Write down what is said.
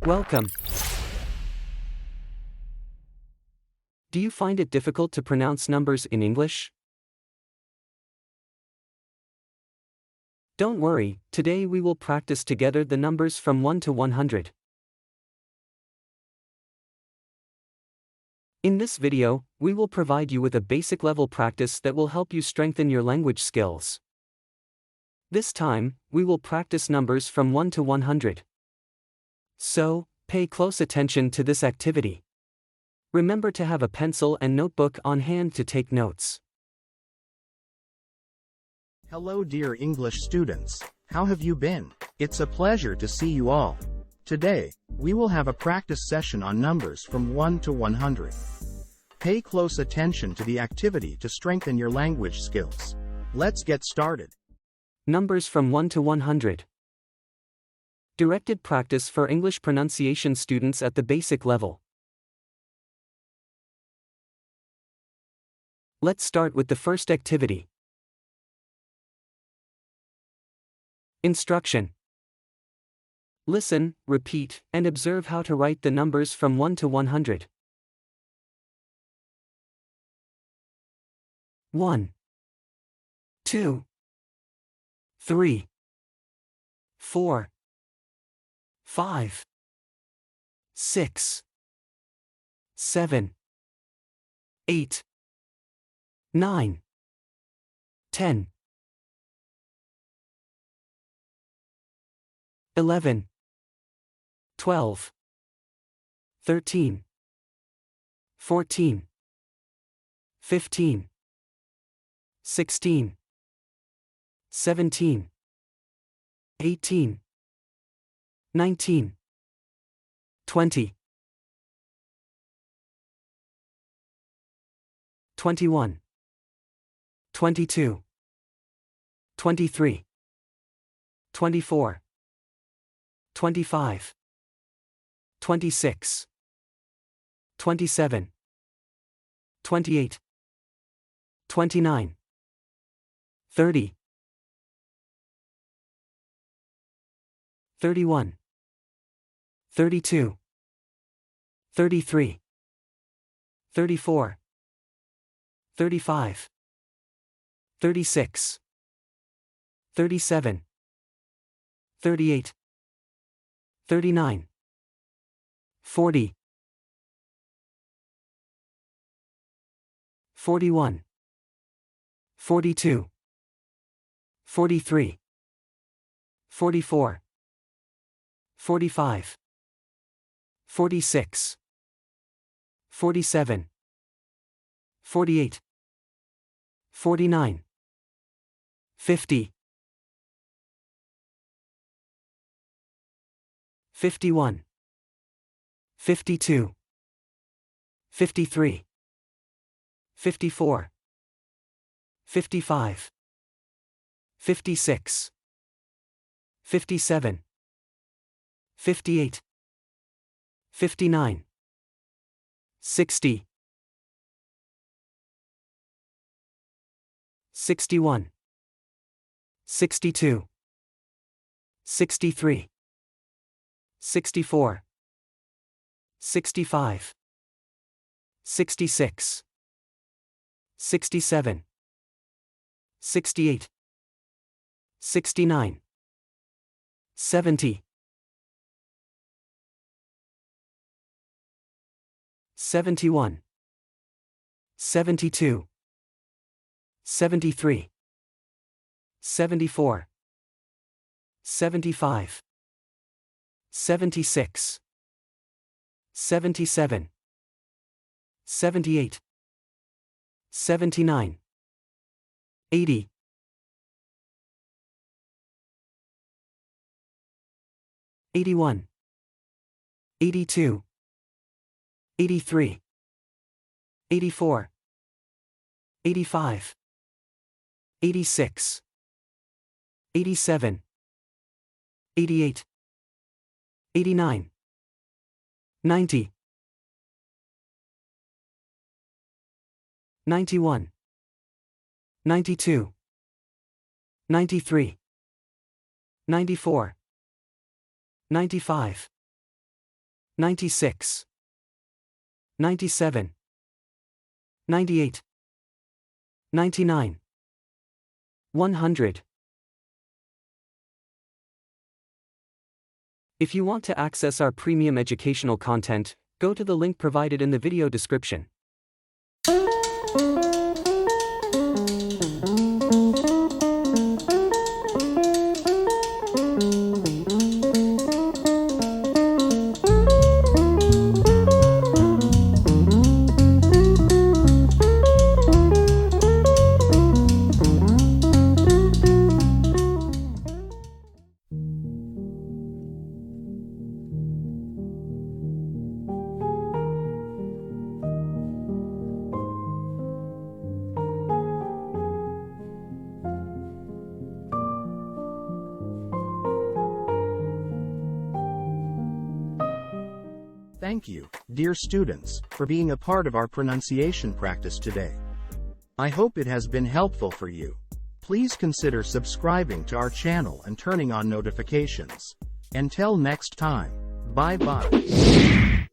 Welcome. Do you find it difficult to pronounce numbers in English? Don't worry, today we will practice together the numbers from 1 to 100. In this video, we will provide you with a basic level practice that will help you strengthen your language skills. This time, we will practice numbers from 1 to 100. So, pay close attention to this activity. Remember to have a pencil and notebook on hand to take notes. Hello dear English students, how have you been? It's a pleasure to see you all. Today, we will have a practice session on numbers from 1 to 100. Pay close attention to the activity to strengthen your language skills. Let's get started. Numbers from 1 to 100. Directed practice for English pronunciation students at the basic level. Let's start with the first activity. Instruction. Listen, repeat, and observe how to write the numbers from 1 to 100. 1, 2, 3, 4, 5, 6, 7, 8, 9, 10, 11, 12, 13, 14, 15, 16, 17, 18, 19, 20, 21, 22, 23, 24, 25, 26, 27, 28, 29, 30, 31, 32, 33, 34, 35, 36, 37, 38, 39, 40, 41, 42, 43, 44, 45, 46, 47, 48, 49, 50, 51, 52, 53, 54, 55, 56, 57, 58, 59, 60, 61, 62, 63, 64, 65, 66, 67, 68, 69, 70, 71, 72, 73, 74, 75, 76, 77, 78, 79, 80, 81, 82, 83, 84, 85, 86, 87, 88, 89, 90, 91, 92, 93, 94, 95, 96, 97, 98, 99, 100. If you want to access our premium educational content, go to the link provided in the video description. Thank you, dear students, for being a part of our pronunciation practice today. I hope it has been helpful for you. Please consider subscribing to our channel and turning on notifications. Until next time, bye-bye.